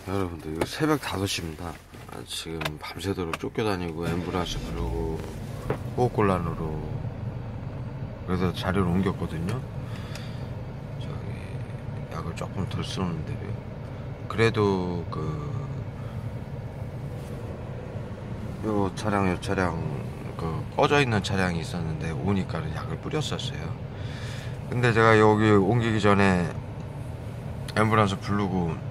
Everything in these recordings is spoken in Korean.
여러분들 이거 새벽 5시입니다. 지금 밤새도록 쫓겨다니고 앰뷸런스 부르고 호흡곤란으로 그래서 자리를 옮겼거든요. 저기 약을 조금 덜 쓰는데 그래도 요 차량 꺼져 있는 차량이 있었는데 오니까 약을 뿌렸었어요. 근데 제가 여기 옮기기 전에 앰뷸런스 부르고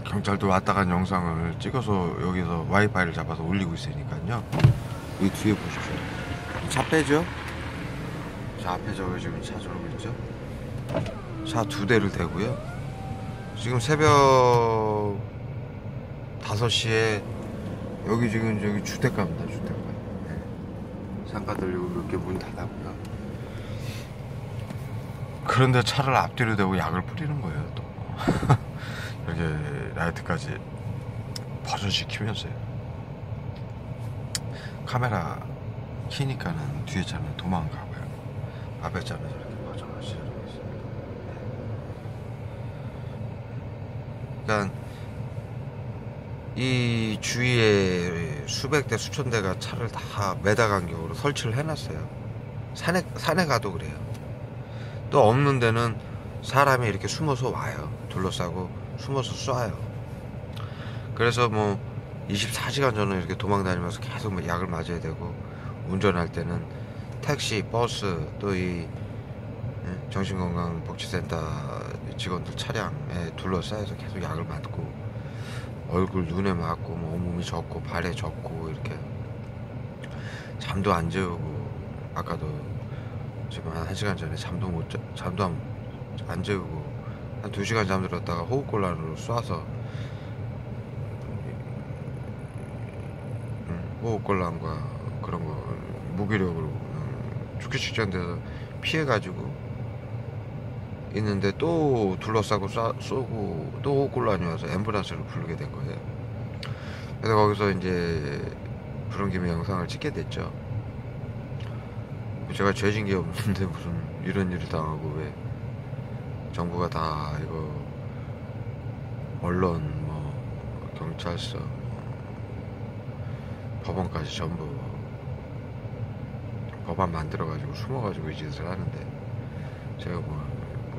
경찰도 왔다 간 영상을 찍어서 여기서 와이파이를 잡아서 올리고 있으니까요. 여기 뒤에 보십시오. 차 빼죠? 자, 앞에 저기 지금 차 저러고 있죠? 차 2대를 대고요. 지금 새벽 5시에 여기 지금 저기 주택가입니다. 주택가. 네. 상가들 이렇게 문 닫았고요. 그런데 차를 앞뒤로 대고 약을 뿌리는 거예요. 또 이렇게 라이트까지 버전시키면서요. 카메라 키니까는 뒤에 차는 도망가고요. 앞에 차는 저렇게 버전시키고 있습니다. 그러니까 이 주위에 수백 대 수천 대가 차를 다 메다 간격으로 설치를 해놨어요. 산에 가도 그래요. 또 없는 데는 사람이 이렇게 숨어서 와요. 둘러싸고 숨어서 쏴요. 그래서 뭐 24시간 저는 이렇게 도망다니면서 계속 약을 맞아야 되고, 운전할 때는 택시, 버스, 또 이 정신건강복지센터 직원들 차량에 둘러싸여서 계속 약을 맞고, 얼굴 눈에 맞고 뭐 온몸이 젖고 발에 젖고 이렇게 잠도 안 재우고, 아까도 지금 한 1시간 전에 잠도 안 재우고 한 2시간 잠들었다가 호흡곤란으로 쏴서 호흡곤란과 그런 거 무기력으로 죽기 직전돼서 피해가지고 있는데, 또 둘러싸고 쏘고 또 호흡곤란이 와서 앰뷸런스를 부르게 된 거예요. 그래서 거기서 이제 부른 김에 영상을 찍게 됐죠. 제가 죄진 게 없는데 무슨 이런 일을 당하고, 왜 정부가 다 이거 언론 뭐 경찰서 법원까지 전부 법안 만들어가지고 숨어가지고 이 짓을 하는데, 제가 뭐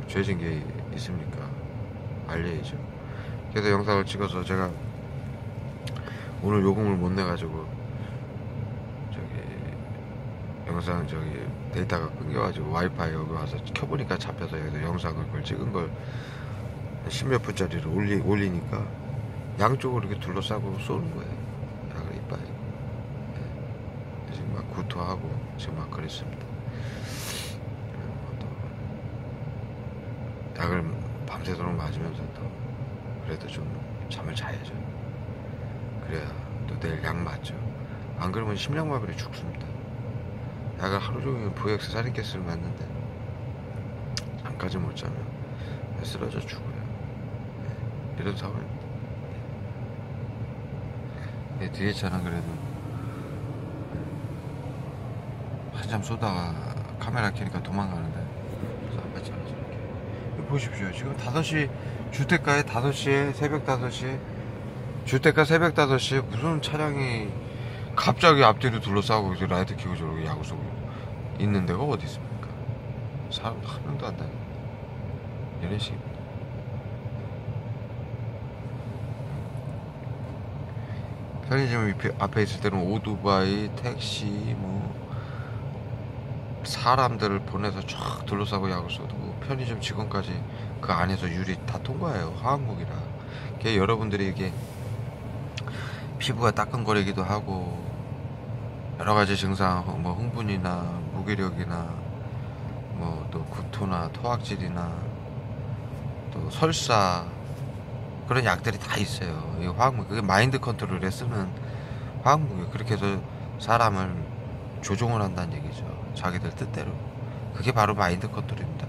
죄진 게 있습니까? 알려야죠. 그래서 영상을 찍어서 제가 오늘 요금을 못 내가지고 영상 데이터가 끊겨가지고 와이파이 여기 와서 켜보니까 잡혀서 여기서 영상을 그걸 찍은 걸 10몇 분짜리를 올리니까 양쪽으로 이렇게 둘러싸고 쏘는 거예요. 약을 이빨에. 네. 지금 막 구토하고 지금 막 그랬습니다. 약을 밤새도록 맞으면서 또 그래도 좀 잠을 자야죠. 그래야 또 내일 약 맞죠. 안 그러면 심장마비로 죽습니다. 약을 하루 종일 VX 살인가스를 맞는데 잠까지 못 자면 쓰러져 죽어요. 네, 이런 상황입니다. 네, 뒤에 차는 그래도 한참 쏘다가 카메라 켜니까 도망가는데, 그래서 앞에 차는 저렇게 보십시오. 지금 5시 주택가에 5시에 새벽 5시에 주택가 새벽 5시에 무슨 차량이 갑자기 앞뒤로 둘러싸고 이제 라이트 켜고 저렇게 야구 쏘고 있는 데가 어디 있습니까? 사람 한 명도 안 다니고 이런 식입니다. 편의점 앞에 있을 때는 오토바이, 택시, 뭐 사람들을 보내서 쫙 둘러싸고 야구 쏘고, 편의점 직원까지 그 안에서 유리 다 통과해요. 화학무기라. 여러분들이 이게 피부가 따끔거리기도 하고 여러가지 증상, 뭐 흥분이나 무기력이나 뭐 또 구토나 토악질이나 또 설사, 그런 약들이 다 있어요. 이 화학무기, 그게 마인드 컨트롤에 쓰는 화학무기. 그렇게 해서 사람을 조종을 한다는 얘기죠. 자기들 뜻대로. 그게 바로 마인드 컨트롤입니다.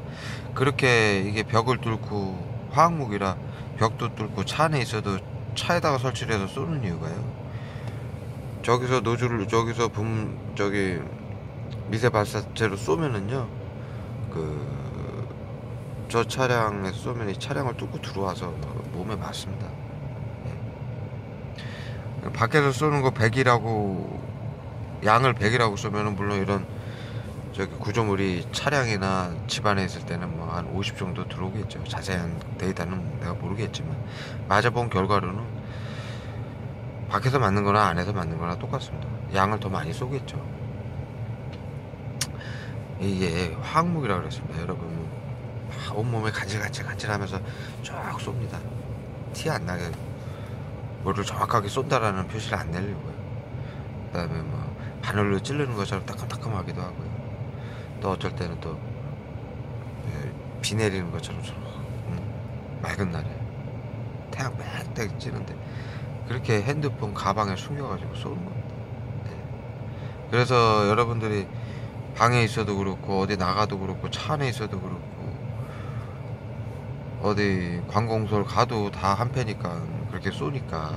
그렇게 이게 벽을 뚫고, 화학무기라 벽도 뚫고 차 안에 있어도 차에다가 설치를 해서 쏘는 이유가요, 저기서 노즐을 미세 발사체로 쏘면은요, 저 차량에 쏘면 이 차량을 뚫고 들어와서 몸에 맞습니다. 예. 밖에서 쏘는 거 100이라고 양을 100이라고 쏘면은 물론 이런 저기 구조물이 차량이나 집안에 있을 때는 뭐 한 50 정도 들어오겠죠. 자세한 데이터는 내가 모르겠지만 맞아본 결과로는 밖에서 맞는 거나 안에서 맞는 거나 똑같습니다. 양을 더 많이 쏘겠죠. 이게 화학무기라고 그랬습니다. 여러분 온몸에 간질간질하면서 쫙 쏩니다. 티 안 나게 뭐를 정확하게 쏜다라는 표시를 안 내려고요. 그 다음에 뭐 바늘로 찌르는 것처럼 따끔따끔하기도 하고요. 또 어쩔 때는 또 비 내리는 것처럼 맑은 날에 태양 빽빽 찌는데 그렇게 핸드폰 가방에 숨겨가지고 쏘는 겁니다. 네. 그래서 여러분들이 방에 있어도 그렇고 어디 나가도 그렇고 차 안에 있어도 그렇고 어디 관공서를 가도 다 한패니까 그렇게 쏘니까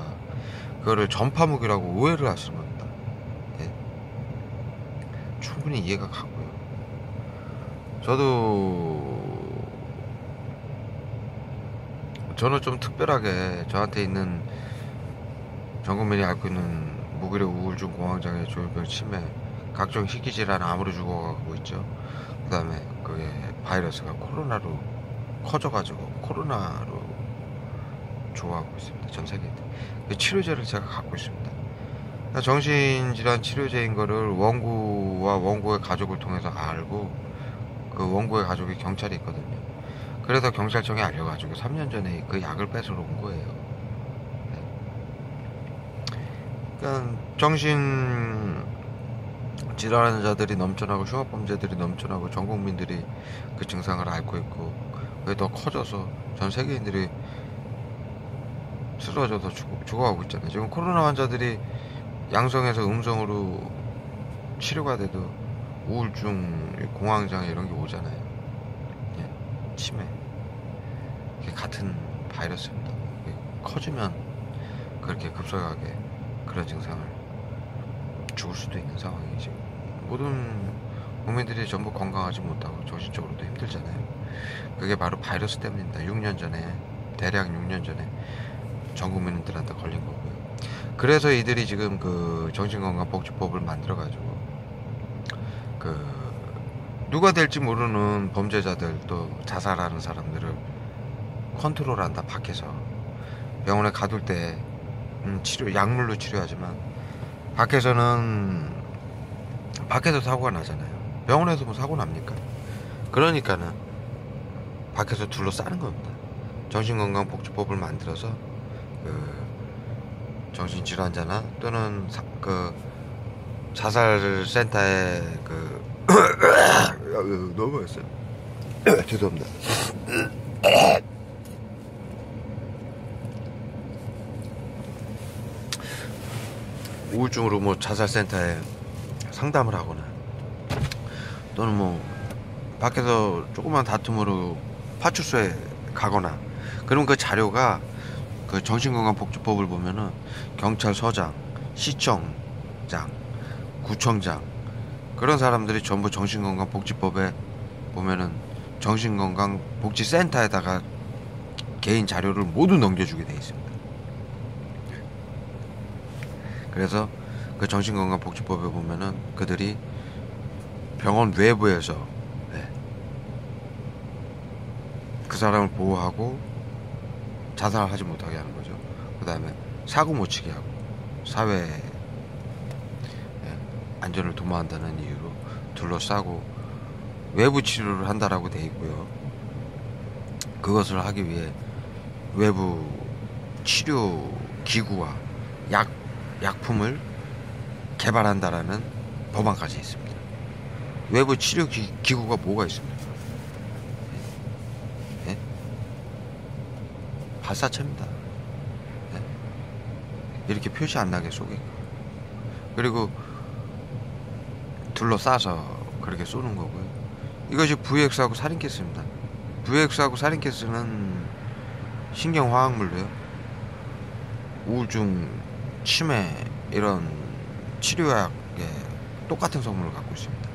그거를 전파무기라고 오해를 하시는 겁니다. 네. 충분히 이해가 가고요. 저는 좀 특별하게 저한테 있는 전 국민이 앓고 있는 무기력 우울증 공황장애 조현병 치매 각종 희귀질환 암으로 죽어가고 있죠. 그 다음에 그게 바이러스가 코로나로 커져가지고 코로나로 좋아하고 있습니다. 전 세계에. 그 치료제를 제가 갖고 있습니다. 정신질환 치료제인 거를 원고와 원고의 가족을 통해서 알고 그 원고의 가족이 경찰이 있거든요. 그래서 경찰청에 알려가지고 3년 전에 그 약을 뺏으러 온 거예요. 그러니까 정신 질환 자들이 넘쳐나고 흉악범죄들이 넘쳐나고 전 국민들이 그 증상을 앓고 있고 그게 더 커져서 전 세계인들이 쓰러져서 죽어가고 있잖아요. 지금 코로나 환자들이 양성에서 음성으로 치료가 돼도 우울증, 공황장애 이런 게 오잖아요. 예, 치매. 이게 같은 바이러스입니다. 커지면 그렇게 급속하게 그런 증상을 죽을 수도 있는 상황이 지금 모든 국민들이 전부 건강하지 못하고 정신적으로도 힘들잖아요. 그게 바로 바이러스 때문입니다. 6년 전에 대략 6년 전에 전 국민들한테 걸린 거고요. 그래서 이들이 지금 그 정신건강복지법을 만들어가지고 누가 될지 모르는 범죄자들 또 자살하는 사람들을 컨트롤한다. 밖에서 병원에 가둘 때 약물로 치료하지만 밖에서는 밖에서 사고가 나잖아요. 병원에서 뭐 사고 납니까? 그러니까는 밖에서 둘러싸는 겁니다. 정신건강복지법을 만들어서 정신질환자나 또는 자살센터에 너무 맛있어요. 죄송합니다. 우울증으로 뭐 자살센터에 상담을 하거나 또는 뭐 밖에서 조그만 다툼으로 파출소에 가거나 그러면 그 자료가 그 정신건강복지법을 보면은 경찰서장, 시청장, 구청장 그런 사람들이 전부 정신건강복지법에 보면은 정신건강복지센터에다가 개인 자료를 모두 넘겨주게 돼 있습니다. 그래서 그 정신건강복지법에 보면은 그들이 병원 외부에서 그 사람을 보호하고 자살을 하지 못하게 하는 거죠. 그 다음에 사고 못 치게 하고 사회 안전을 도모한다는 이유로 둘러싸고 외부 치료를 한다라고 돼 있고요. 그것을 하기 위해 외부 치료 기구와 약품을 개발한다라는 법안까지 있습니다. 외부 치료 기구가 뭐가 있습니까? 예? 발사체입니다. 예? 이렇게 표시 안 나게 쏘게끔. 그리고 둘러싸서 그렇게 쏘는 거고요. 이것이 VX하고 살인캐스입니다. VX하고 살인캐스는 신경화학물로요. 우울증, 치매 이런 치료약에 똑같은 성분을 갖고 있습니다.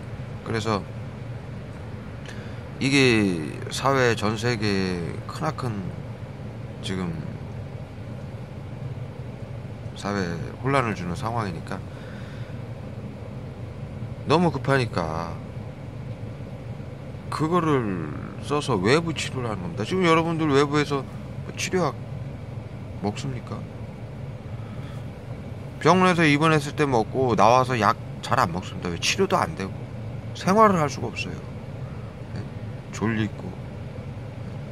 그래서 이게 사회 전 세계에 크나큰 지금 사회에 혼란을 주는 상황이니까 너무 급하니까 그거를 써서 외부 치료를 하는 겁니다. 지금 여러분들 외부에서 치료약 먹습니까? 병원에서 입원했을 때 먹고 나와서 약 잘 안 먹습니다. 왜? 치료도 안 되고 생활을 할 수가 없어요. 네? 졸리고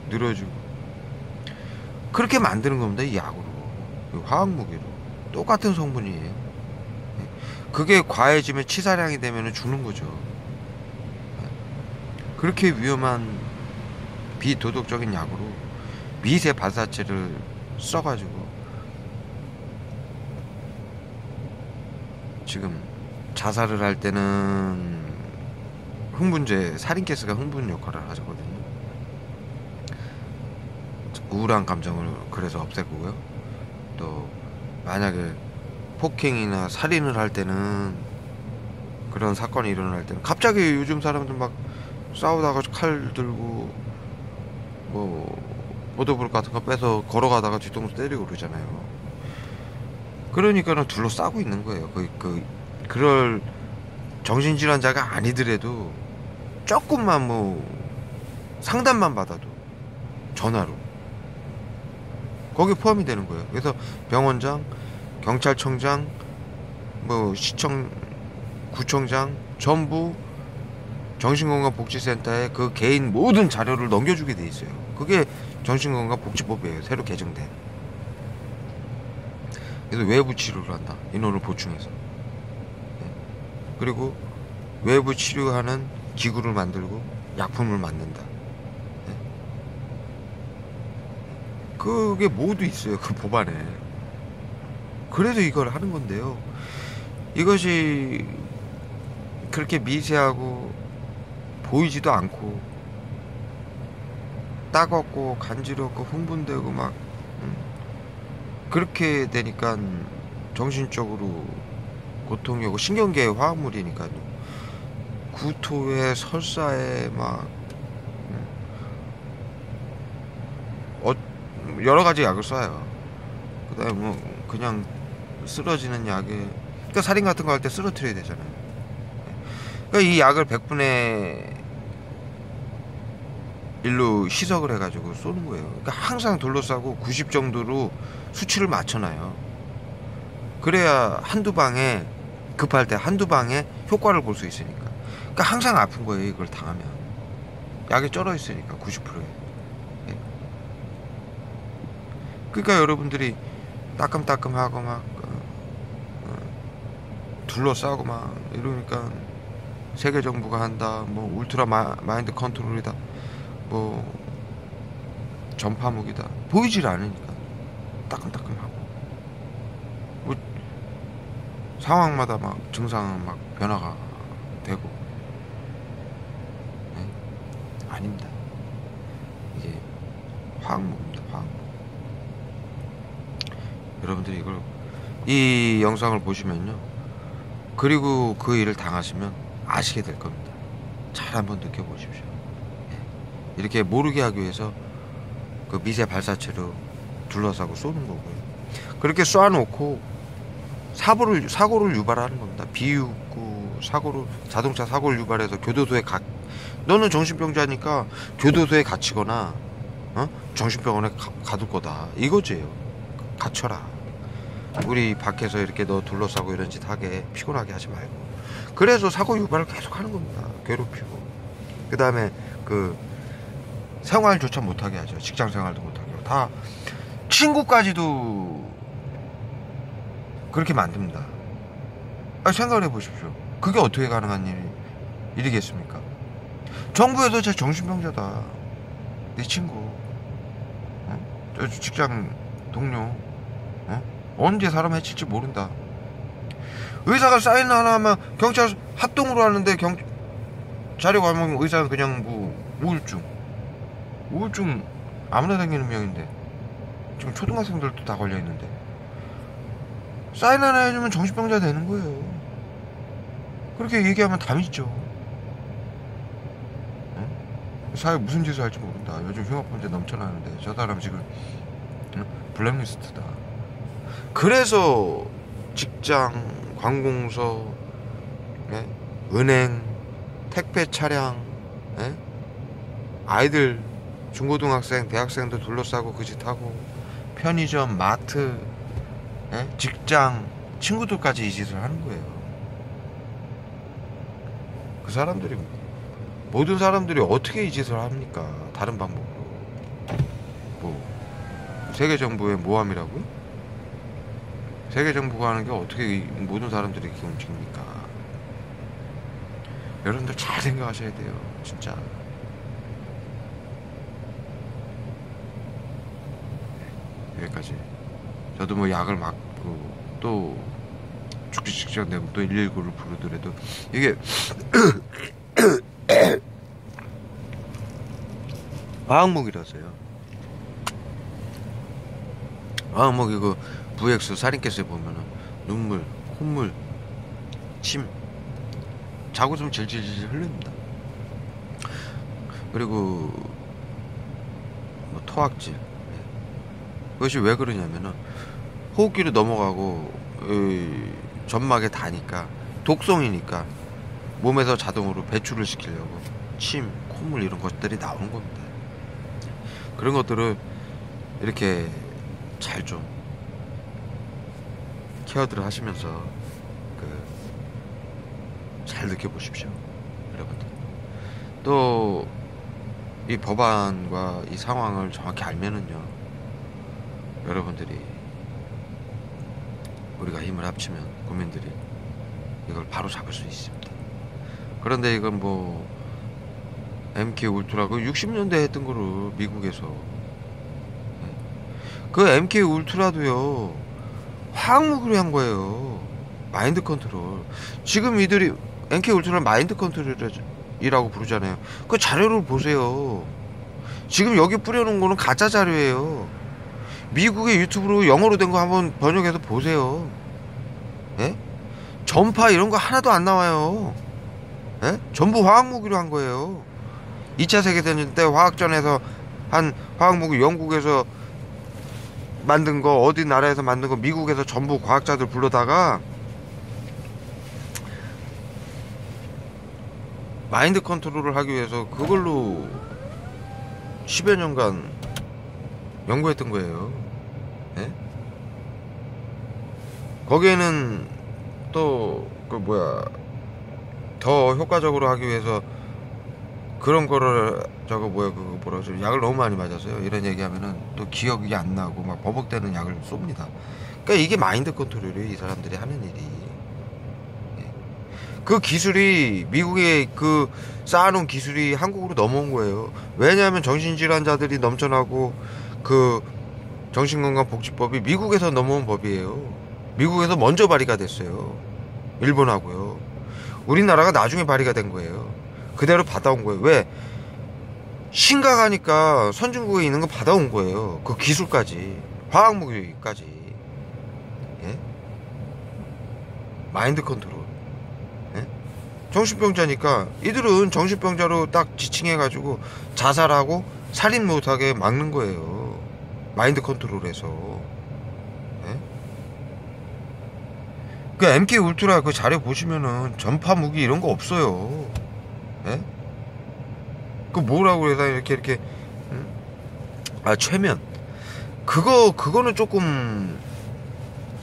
늘어지고 그렇게 만드는 겁니다. 이 약으로, 이 화학무기로 똑같은 성분이에요. 네? 그게 과해지면 치사량이 되면 죽는 거죠. 네? 그렇게 위험한 비도덕적인 약으로 미세 발사체를 써가지고 지금 자살을 할 때는 흥분제, 살인가스가 흥분 역할을 하거든요. 우울한 감정을 그래서 없애고요. 또 만약에 폭행이나 살인을 할 때는, 그런 사건이 일어날 때는 갑자기 요즘 사람들 막 싸우다가 칼 들고 뭐 보도블 같은 거 빼서 걸어가다가 뒤통수 때리고 그러잖아요. 그러니까는 둘러싸고 있는 거예요. 그럴 정신질환자가 아니더라도 조금만 뭐 상담만 받아도 전화로 거기에 포함이 되는 거예요. 그래서 병원장, 경찰청장, 뭐 시청, 구청장 전부 정신건강복지센터에 그 개인 모든 자료를 넘겨주게 돼 있어요. 그게 정신건강복지법이에요. 새로 개정된. 그래서 외부 치료를 한다. 인원을 보충해서. 그리고 외부 치료하는 기구를 만들고 약품을 만든다. 그게 모두 있어요. 그 법안에. 그래서 이걸 하는 건데요. 이것이 그렇게 미세하고 보이지도 않고 따갑고 간지럽고 흥분되고 막 그렇게 되니까 정신적으로 고통이 오고, 신경계의 화학물이니까요. 구토에 설사에 막 여러 가지 약을 쏴요. 그다음에 뭐 그냥 쓰러지는 약에, 그러니까 살인 같은 거 할 때 쓰러뜨려야 되잖아요. 그러니까 이 약을 100분의 1로 희석을 해가지고 쏘는 거예요. 그러니까 항상 둘러싸고 90 정도로 수치를 맞춰놔요. 그래야 한두 방에, 급할 때 한두 방에 효과를 볼 수 있으니까. 그러니까 항상 아픈 거예요. 이걸 당하면 약이 쩔어 있으니까 90%에. 그러니까 여러분들이 따끔따끔하고 막 둘러싸고 막 이러니까 세계 정부가 한다, 뭐 울트라 마인드 컨트롤이다, 뭐 전파무기다, 보이질 않으니까 따끔따끔하고, 뭐 상황마다 막 증상 막 변화가 되고. 네? 아닙니다. 이게 화학무기입니다. 화학무기. 여러분들이 이걸, 이 영상을 보시면요, 그리고 그 일을 당하시면 아시게 될 겁니다. 잘 한번 느껴보십시오. 이렇게 모르게 하기 위해서 그 미세 발사체로 둘러싸고 쏘는 거고요. 그렇게 쏴놓고 사고를 유발하는 겁니다. 비웃고 자동차 사고를 유발해서 교도소에 너는 정신병자니까 교도소에 갇히거나 정신병원에 가둘 거다, 이거지요. 갇혀라. 우리 밖에서 이렇게 너 둘러싸고 이런 짓 하게 피곤하게 하지 말고. 그래서 사고 유발을 계속 하는 겁니다. 괴롭히고. 그 다음에 생활조차 못하게 하죠. 직장 생활도 못하게 하고. 다 친구까지도 그렇게 만듭니다. 생각을 해보십시오. 그게 어떻게 가능한 일이겠습니까? 정부에서 제 정신병자다, 내 친구, 저 직장 동료, 언제 사람 해칠지 모른다. 의사가 사인 하나 하면 경찰 합동으로 하는데 자료가 가면 의사는 그냥 뭐 우울증 아무나 생기는 병인데, 지금 초등학생들도 다 걸려있는데 사인 하나 해주면 정신병자 되는 거예요. 그렇게 얘기하면 다 믿죠. 사회 무슨 짓을 할지 모른다. 요즘 흉악범죄 넘쳐나는데 저 사람 지금 블랙리스트다. 그래서 직장, 관공서, 예? 은행, 택배 차량, 예? 아이들, 중고등학생, 대학생들 둘러싸고 그 짓 하고, 편의점, 마트, 예? 직장, 친구들까지 이 짓을 하는 거예요. 그 사람들이, 모든 사람들이 어떻게 이 짓을 합니까? 다른 방법으로. 뭐 세계 정부의 모함이라고요? 세계 정부가 하는 게 어떻게 모든 사람들이 이렇게 움직입니까? 여러분들 잘 생각하셔야 돼요, 진짜. 여기까지. 저도 뭐 약을 맞고 또 죽기 직전 되면 또 119를 부르더라도 이게 화학목이라서요. 화학목 이거 VX 살인캐스에 보면은 눈물, 콧물, 침, 자고 좀 질질질 흘립니다. 그리고 뭐 토악질. 그것이 왜 그러냐면은 호흡기로 넘어가고 점막에 닿으니까 독성이니까 몸에서 자동으로 배출을 시키려고 침, 콧물 이런 것들이 나오는 겁니다. 그런 것들을 이렇게 잘 좀 케어들을 하시면서 잘 느껴보십시오, 여러분들. 또 이 법안과 이 상황을 정확히 알면은요, 여러분들이 우리가 힘을 합치면 국민들이 이걸 바로 잡을 수 있습니다. 그런데 이건 뭐 MK 울트라 그 60년대 했던 거를 미국에서, 그 MK 울트라도요 화학무기로 한 거예요. 마인드 컨트롤. 지금 이들이 MK 울트라를 마인드 컨트롤이라고 부르잖아요. 그 자료를 보세요. 지금 여기 뿌려놓은 거는 가짜 자료예요. 미국의 유튜브로 영어로 된 거 한번 번역해서 보세요. 예? 전파 이런 거 하나도 안 나와요. 예? 전부 화학무기로 한 거예요. 2차 세계대전 때 화학전에서 한 화학무기 영국에서 만든 거, 어디 나라에서 만든 거 미국에서 전부 과학자들 불러다가 마인드 컨트롤을 하기 위해서 그걸로 10여 년간 연구했던 거예요. 예? 거기에는 또 더 효과적으로 하기 위해서 그런 거를 약을 너무 많이 맞아서요. 이런 얘기하면은 또 기억이 안 나고 막 버벅대는 약을 쏩니다. 그러니까 이게 마인드 컨트롤이에요, 이 사람들이 하는 일이. 그 기술이 미국에 그 쌓아놓은 기술이 한국으로 넘어온 거예요. 왜냐하면 정신질환자들이 넘쳐나고 그 정신건강복지법이 미국에서 넘어온 법이에요. 미국에서 먼저 발의가 됐어요. 일본하고요. 우리나라가 나중에 발의가 된 거예요. 그대로 받아온 거예요. 왜? 심각하니까 선진국에 있는 거 받아온 거예요. 그 기술까지, 화학무기까지. 예? 마인드 컨트롤. 예? 정신병자니까 이들은 정신병자로 딱 지칭해가지고 자살하고 살인 못하게 막는 거예요. 마인드 컨트롤에서. 예? 그 MK 울트라 그 자료 보시면은 전파 무기 이런 거 없어요. 예? 그 뭐라고 해서 이렇게 최면 그거는 조금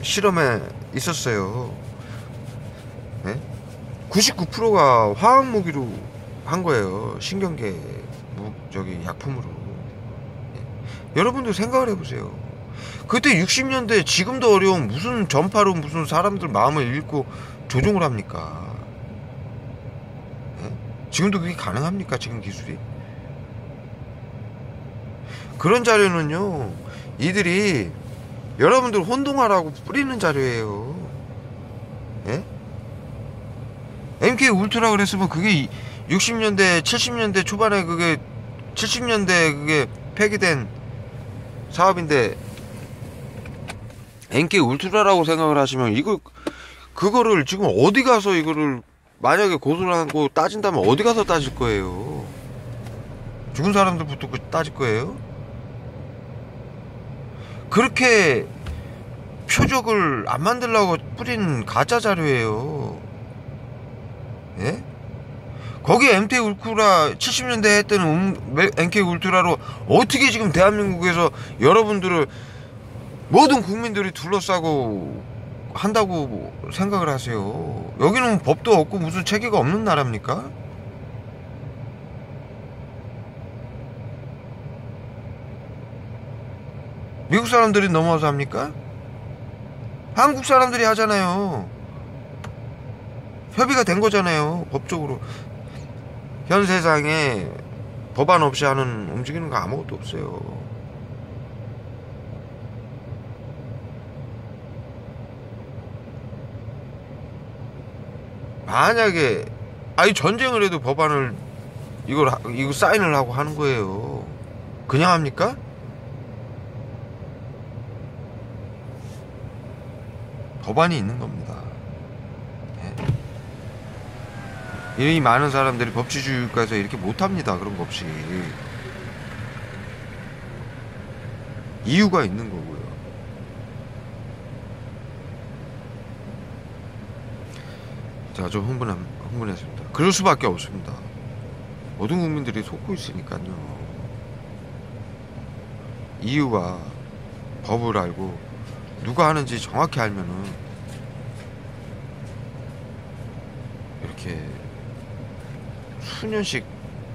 실험에 있었어요. 예? 99%가 화학 무기로 한 거예요. 신경계 약품으로. 예? 여러분들 생각을 해보세요. 그때 60년대 지금도 어려운 무슨 전파로 무슨 사람들 마음을 읽고 조종을 합니까? 지금도 그게 가능합니까? 지금 기술이? 그런 자료는요, 이들이 여러분들 혼동하라고 뿌리는 자료예요. 예? MK 울트라 그랬으면 그게 60년대, 70년대 초반에 그게 70년대 그게 폐기된 사업인데 MK 울트라라고 생각을 하시면 그거를 지금 어디 가서 이거를 만약에 고소를 하고 따진다면 어디 가서 따질 거예요? 죽은 사람들부터 따질 거예요? 그렇게 표적을 안 만들려고 뿌린 가짜 자료예요. 예? 거기 MK 울트라 70년대에 했던 MK 울트라로 어떻게 지금 대한민국에서 여러분들을 모든 국민들이 둘러싸고 한다고 생각을 하세요? 여기는 법도 없고 무슨 체계가 없는 나라입니까? 미국 사람들이 넘어와서 합니까? 한국 사람들이 하잖아요. 협의가 된 거잖아요. 법적으로. 현 세상에 법안 없이 하는 움직이는 거 아무것도 없어요. 만약에 전쟁을 해도 법안을 이거 사인을 하고 하는 거예요. 그냥 합니까? 법안이 있는 겁니다. 네. 이 많은 사람들이 법치주의 국가에서 이렇게 못합니다. 그런 거 없이. 이유가 있는 거고요. 제가 좀 흥분했습니다. 그럴 수밖에 없습니다. 모든 국민들이 속고 있으니까요. 이유와 법을 알고 누가 하는지 정확히 알면은 이렇게 수년씩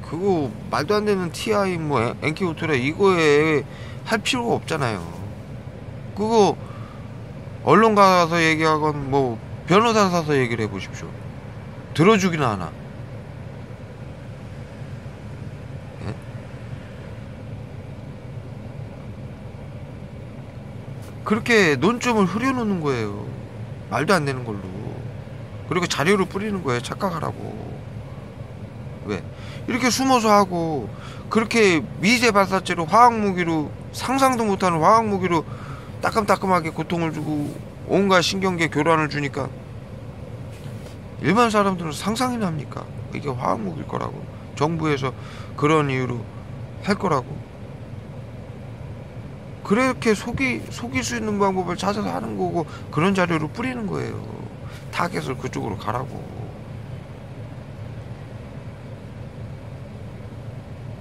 그거 말도 안 되는 TI 뭐 NK 울트라 이거에 할 필요가 없잖아요. 그거 언론 가서 얘기하건 뭐 변호사 사서 얘기를 해보십시오. 들어주기는 하나. 예? 그렇게 논점을 흐려놓는 거예요. 말도 안 되는 걸로. 그리고 자료로 뿌리는 거예요. 착각하라고. 왜? 이렇게 숨어서 하고 그렇게 미제 발사체로 화학무기로 상상도 못하는 화학무기로 따끔따끔하게 고통을 주고 온갖 신경계 교란을 주니까 일반 사람들은 상상이나 합니까? 이게 화학무기일 거라고. 정부에서 그런 이유로 할 거라고. 그렇게 속일 수 있는 방법을 찾아서 하는 거고 그런 자료를 뿌리는 거예요. 타겟을 그쪽으로 가라고.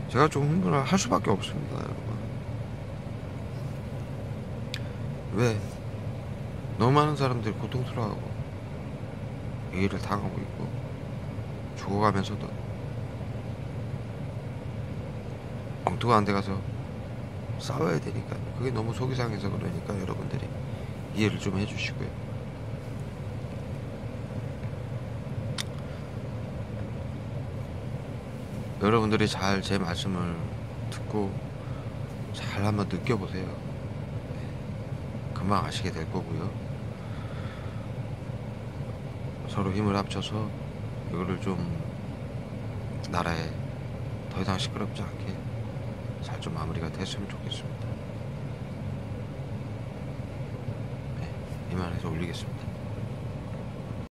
제가 좀 흥분을 할 수밖에 없습니다, 여러분. 왜? 너무 많은 사람들이 고통스러워하고 이 일을 당하고 있고 죽어가면서도 엉뚱한 데 가서 싸워야 되니까 그게 너무 속이 상해서 그러니까 여러분들이 이해를 좀 해주시고요. 여러분들이 잘 제 말씀을 듣고 잘 한번 느껴보세요. 금방 아시게 될 거고요. 서로 힘을 합쳐서 이거를 좀 나라에 더 이상 시끄럽지 않게 잘 좀 마무리가 됐으면 좋겠습니다. 네, 이만해서 올리겠습니다.